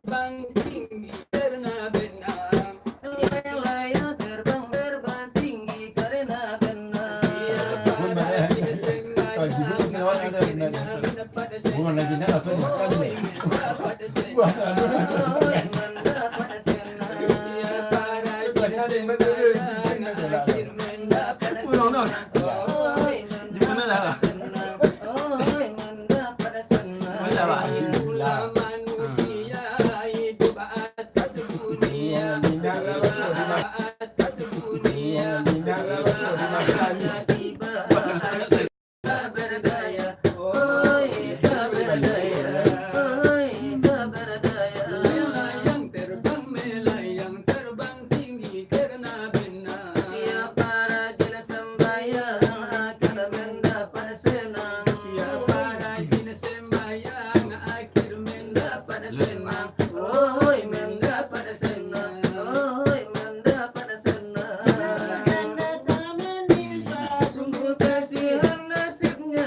tinggi karena benar. Layang-layang terbang tinggi karena benar. Siapa lagi sengaja mendapat senang. Oh, mendapat senang. Mendapat senang. Siapa lagi sengaja akhir mendapat senang. Oh, mendapat senang. Oh, mendapat senang. Itulah manusia hidup atas dunia. Atas dunia. Tiba tak berdaya. Oh, tak berdaya. Oh, tak berdaya. Melayang terbang tinggi karena benar. Siapa rajin sembahyang akan mendapat senang. Siapa rajin sembahyang akhir mendapat senang. Oh, mendapat senang. Oh, mendapat senang. Sungguh kasihan nasibnya,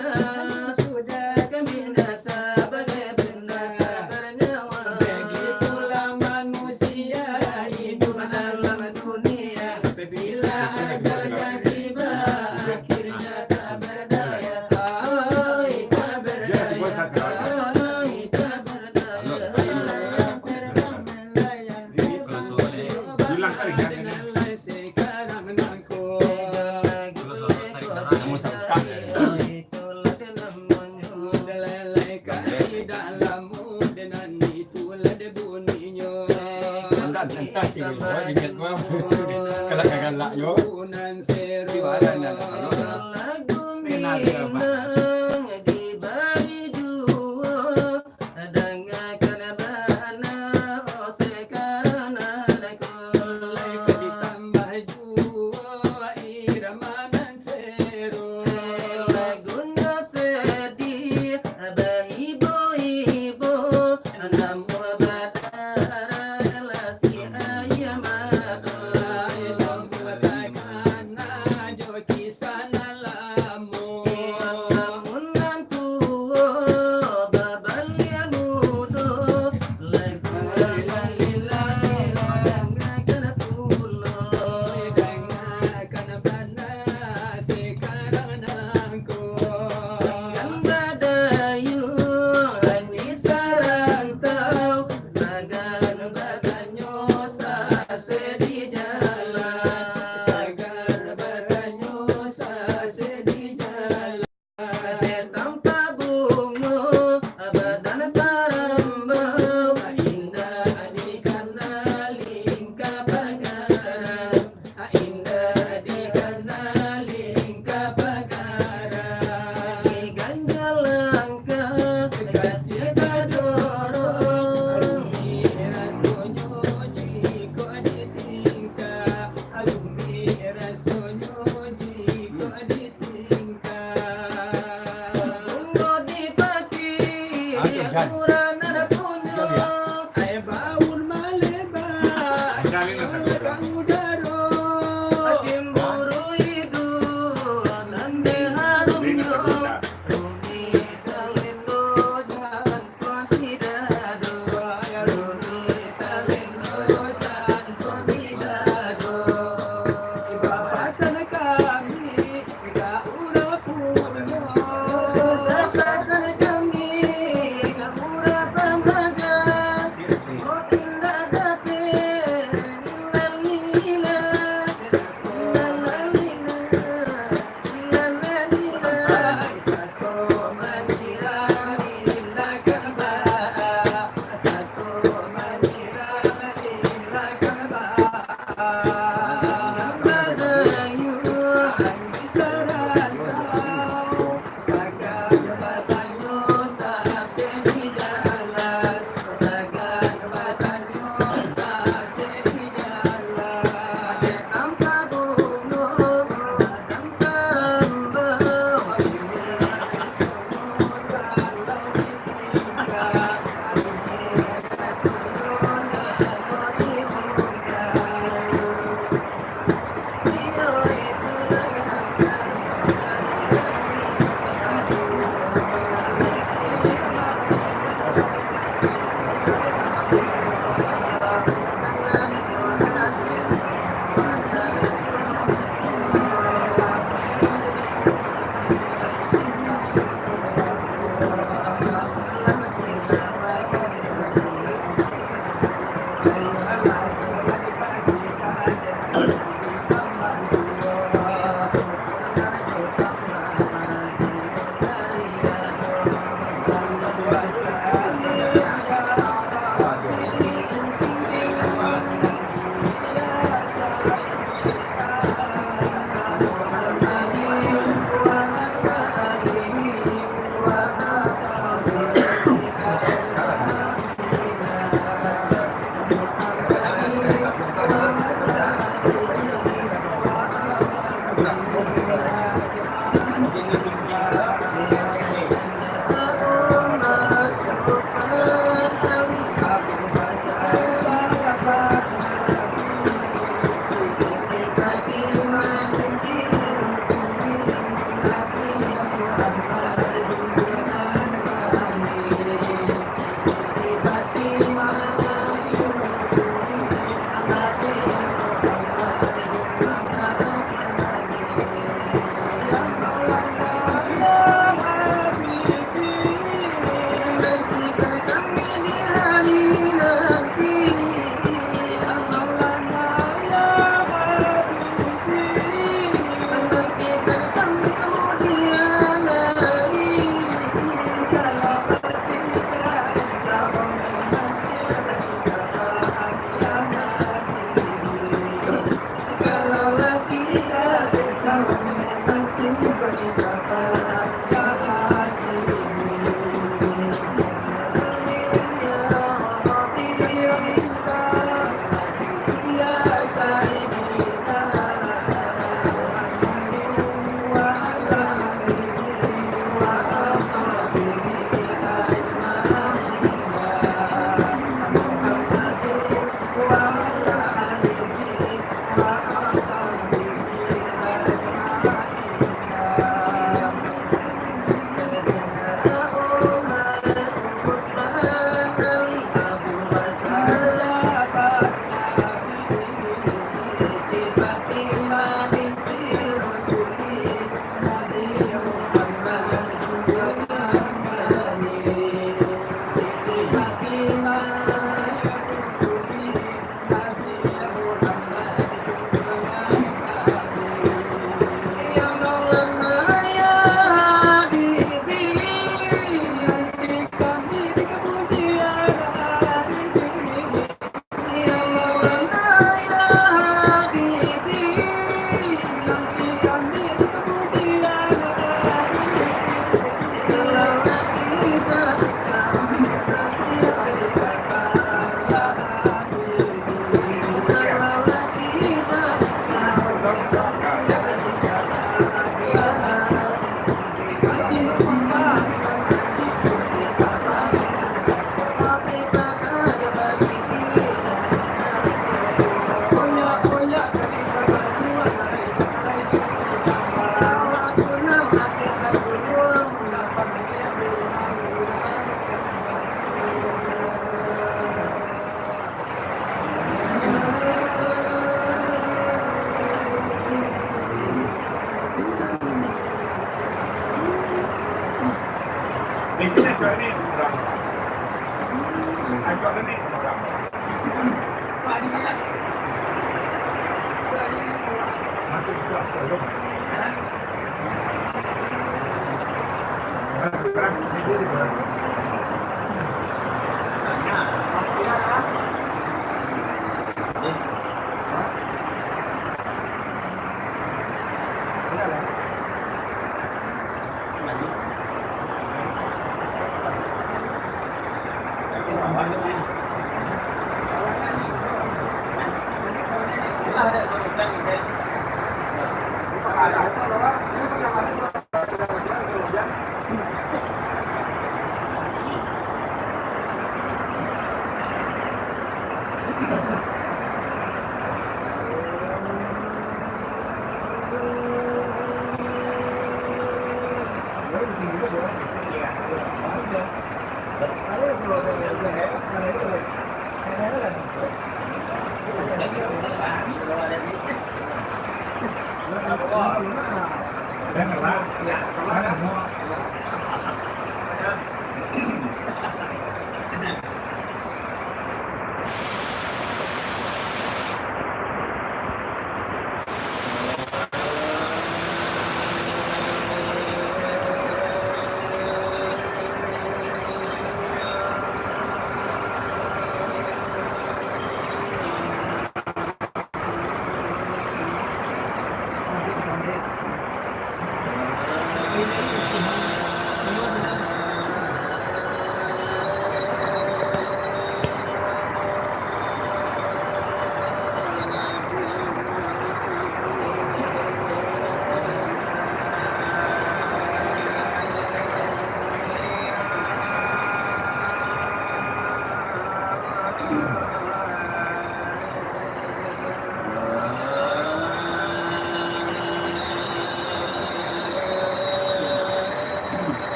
sudah binasa bagai benda tak bernyawa. Begitulah manusia hidup dalam dunia. Bila ajalnya tiba, akhirnya tak berdaya. Oh, tak berdaya. Oh, tak berdaya. Dengan lain sekarang nangkut. Itulah namanya. Lelai kaki dalam dan itulah bunyinya. Punan seru. Lagu Minang dibagi jua. Dengarkan bana sekarang aku. Ditambah jua irama nan seru. Lagunya sedih ibu-ibu. Namun batara relasi ayam adu.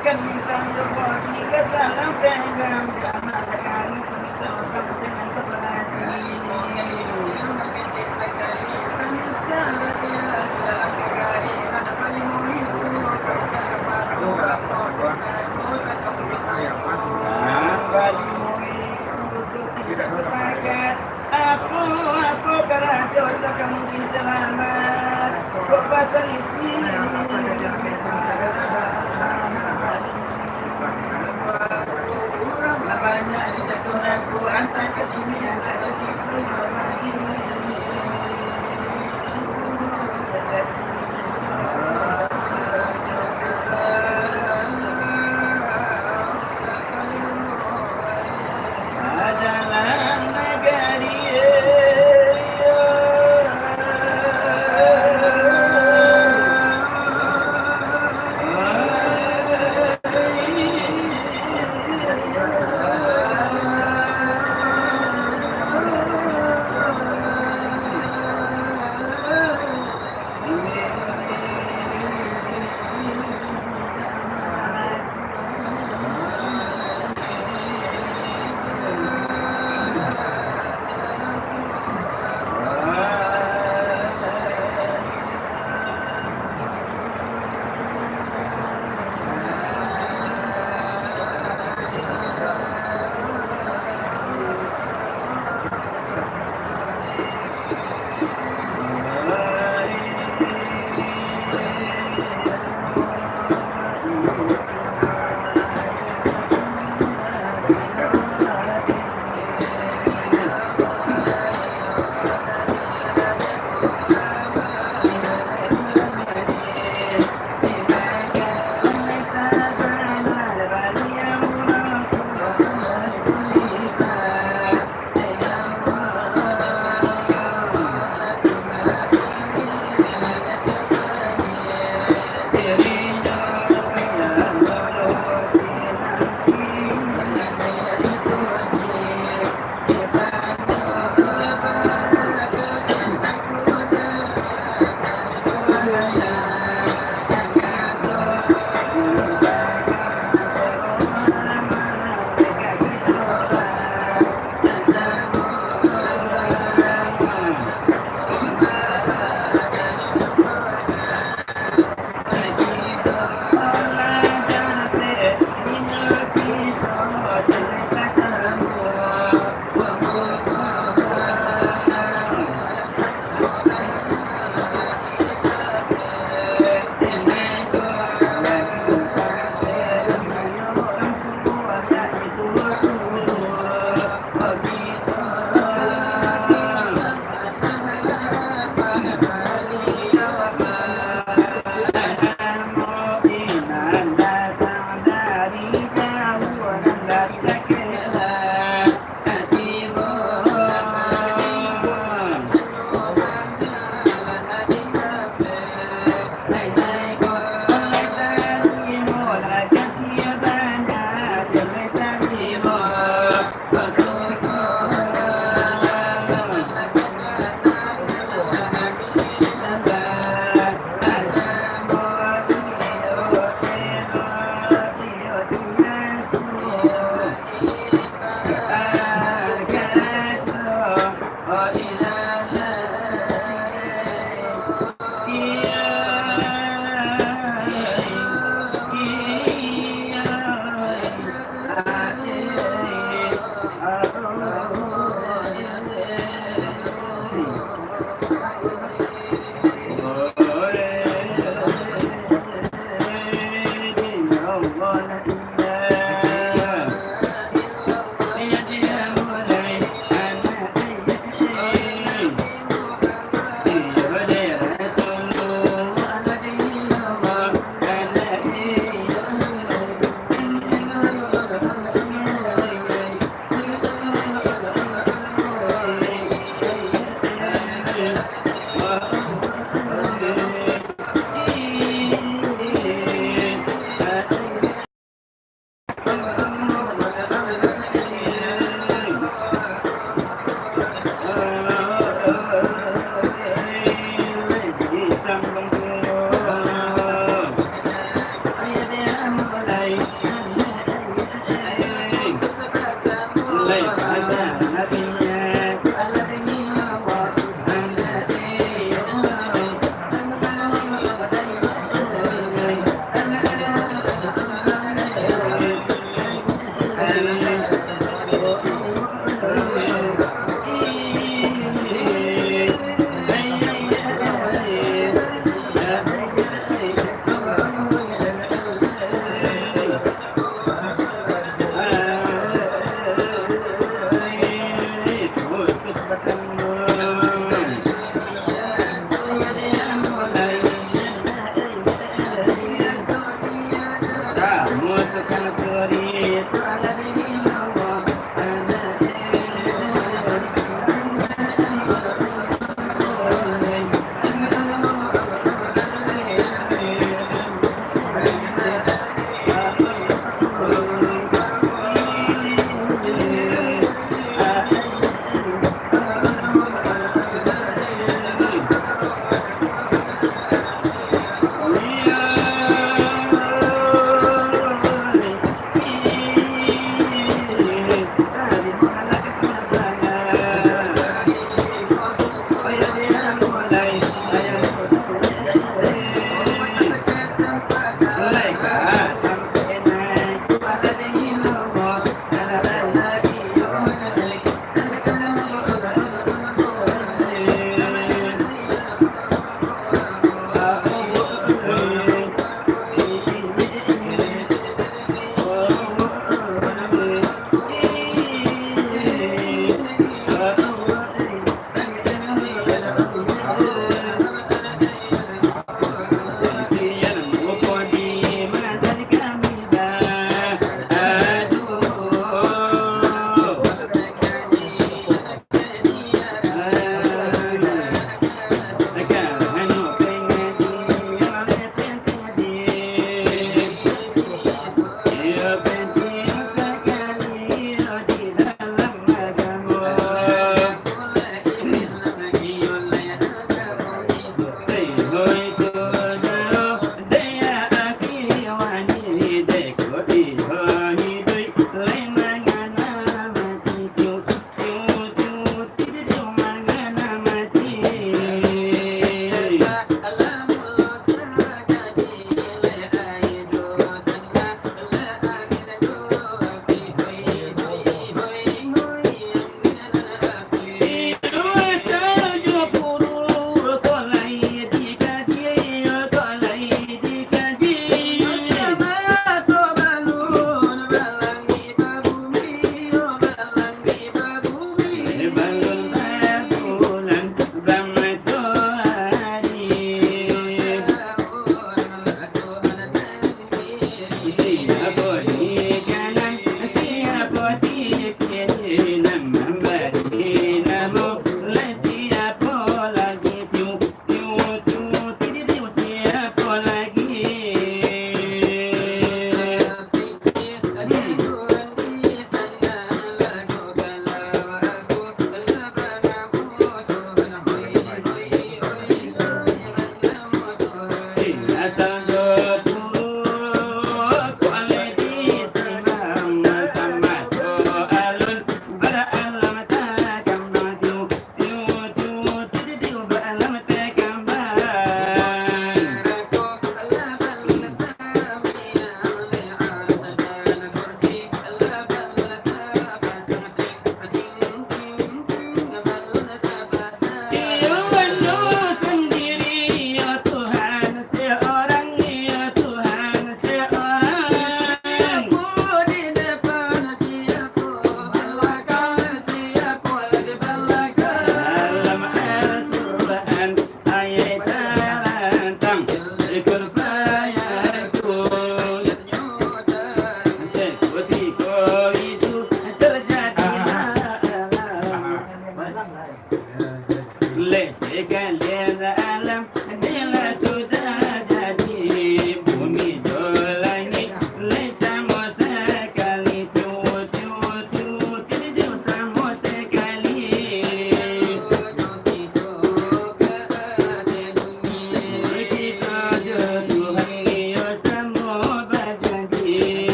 Berikan bintang rezeki ke salam pegang jangan sekali susah kamu dengan keberhasi. Aku karena dosa kamu selamat. Kok pasal isi banyak di jatuh aku antar ke sini ada situ lagi.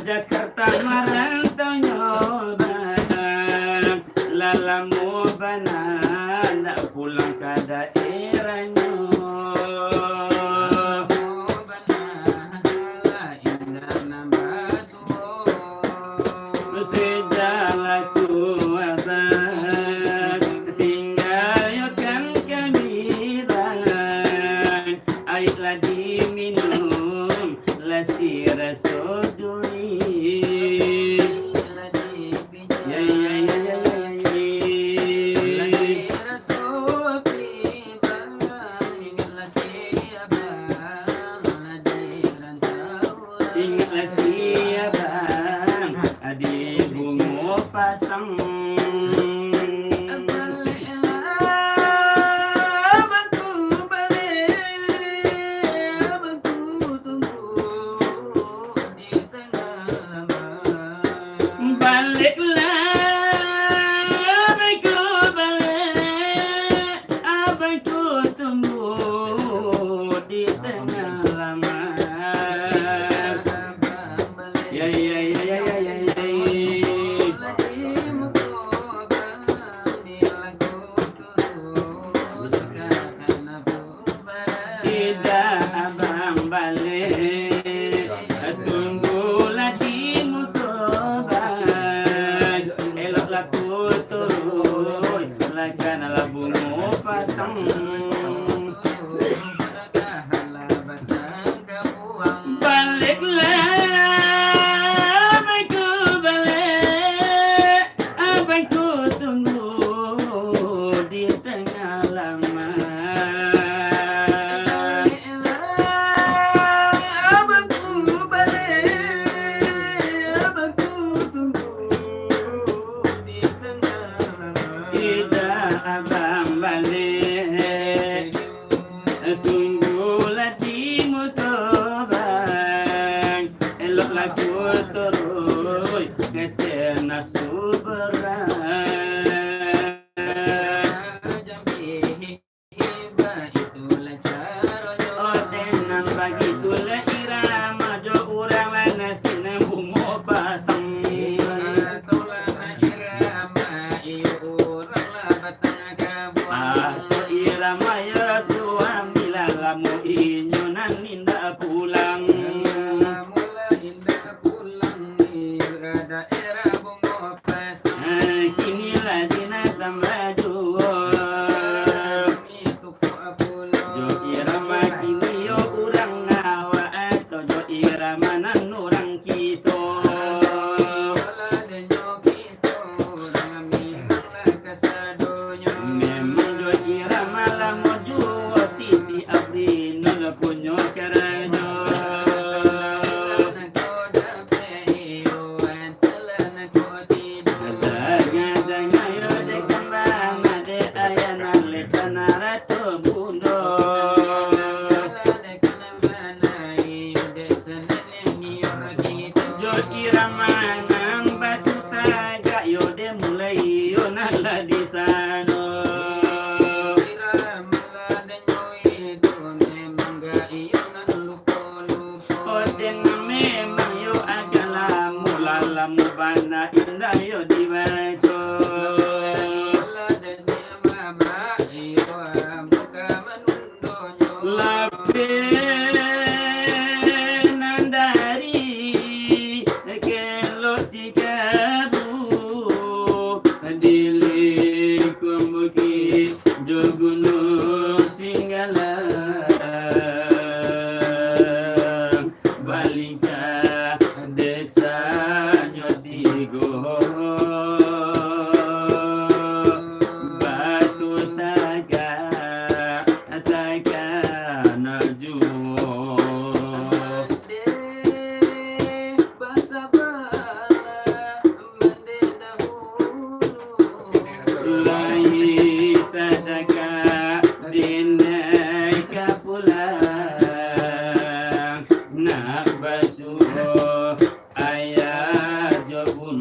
Jakarta merantau nyoba lalamu bana nak pulang ke daerahnya sejalaku abang tinggal yokan kamiran airlah diminum lasi rasa pasang Nandari, kelo sika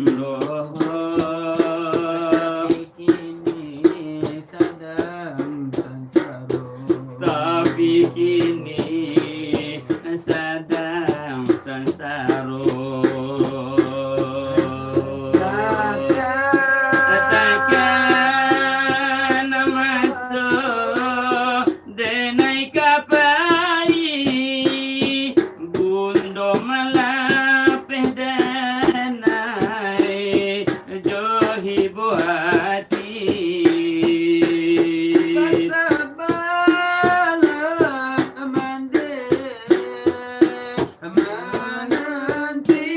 bondo kini sadang sansaro. tapi kini sedang sansaro. Takkan masuk denai kapai bundo malapeh denai johi buati. Basabala mande mananti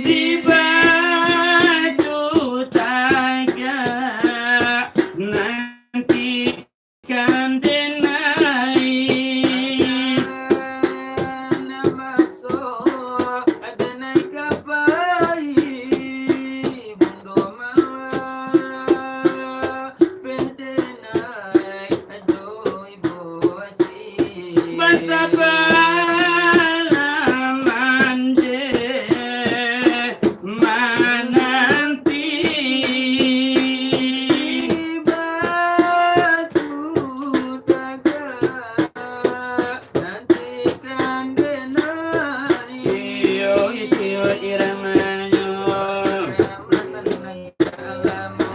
Di batu tagak nanti kan denai. masuk ada naik kapai bundo malah pendenai adoi boati Basabala mande mananti. batu tagak nantikan denai Iyo iyo iramanyo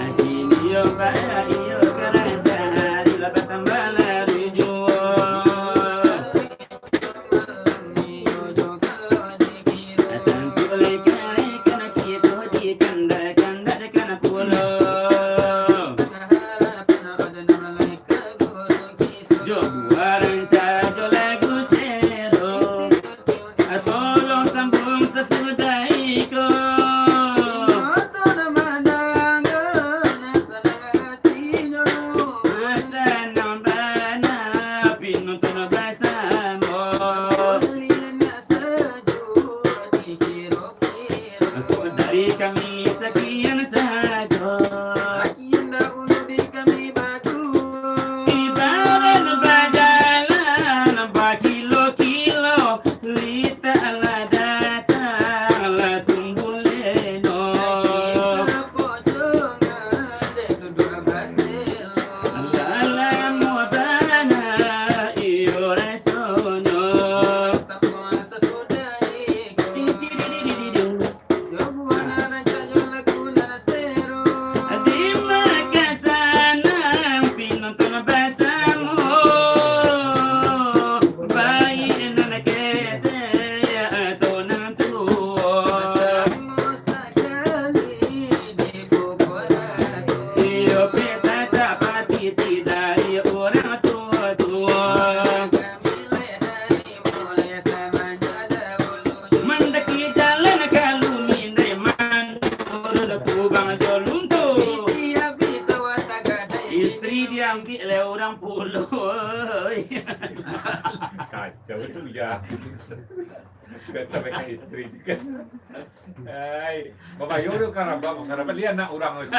Adini yo baya iyo karanta Ila batambala rijuo Atan tulay kare kana kito di kanda kanda de kana pulo Jo buaran ca jo lagu sero Atolong sambung sesudai ko Asa nambana pinuntun bersama Aku dari kami sekian saja Ibarat berjalan berkilo-kilo Lita lah datang lah tunggu leno Lala muabana iyo resono Di makasanang pinuntun bersama Bayi nanakete atau nantua Iyo peta tapati dari orang tua-tua Mendaki jalan kalumi neman Urut kubang jolunto Istri diambil oleh orang pulau Kacau itu ya. Gak sampai ke istri kan. Ay, Bapak Yodo karena dia anak orang itu.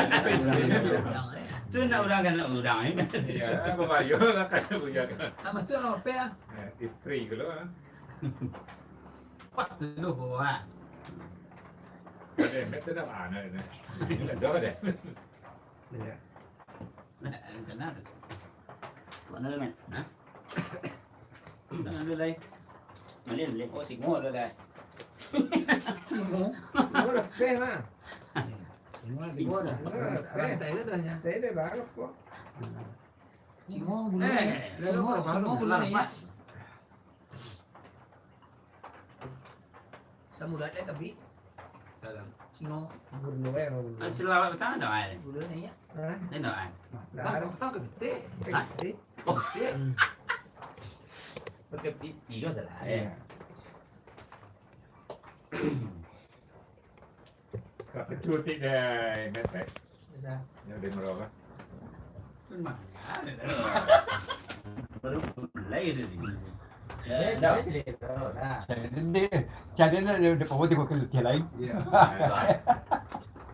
Itu nak orang kan nak orang Iya, Bapak Yodo kan punya kan. Mas tu apa ya? Istri gitu kan. Pas dulu bawa. Ada itu dah anak ini. Ini ada deh. Kenapa? Mana le men? Ha? Mana le lai? Mana le? Oh si ngô le lai. Singo bulu ni. Singo bulu ni. Samudra dia tapi singo Selawat betul tak ai? bulu ni ya. Ni tak ai? Pakai tiga salah. Kakak cuti deh, metek. Bisa. Yang dia merokok. Tu mana? Baru mulai dia ni. Dah. Jadi ni dia kau tengok ke lain.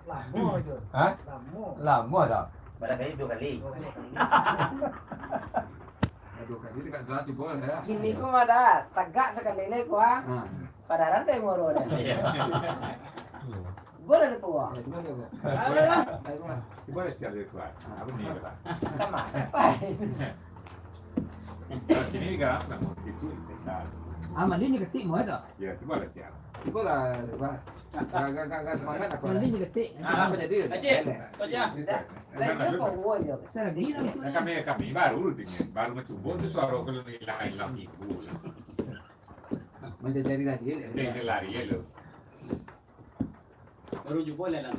Lama je. Ha? Lama. Lama dah. Barangkali 2 kali. Kini ko mada tagak sa kanila ko ha. Padaran tayo mo ron. Boleh ada tua. Boleh siap dia keluar. Apa ni kata? Sama. Pai. Ini kan nak isu kita. Mali ni ketik mo ito. Ya, coba lah siap. Iko lah, gak semangat aku. Mali ni ketik. Apa jadi? Acik, kau je. Lain apa gua je. Sa di lang to. Kami baru tinggal, baru mencuba tu suara kalau ni hilang itu. Macam jadi lagi. Dia lari ya lo. Baru jumpa lah lang.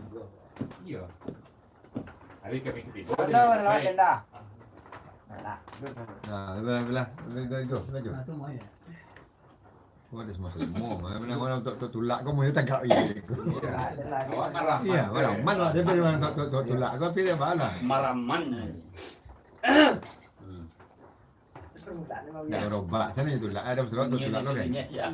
Iya. Hari kami ketiga. Ada lah agenda. Nah, Nah, go. Ato mo ya. What is masuk semua? Mana orang untuk tulak kau mau tangkap ini. ada lagi. Awak marah. Iya, mana dia beri orang untuk tulak. Kau pilih mana? Maraman. Permukaan memang Ya robak sana tulak. Ada betul tulak kau kan? Ya.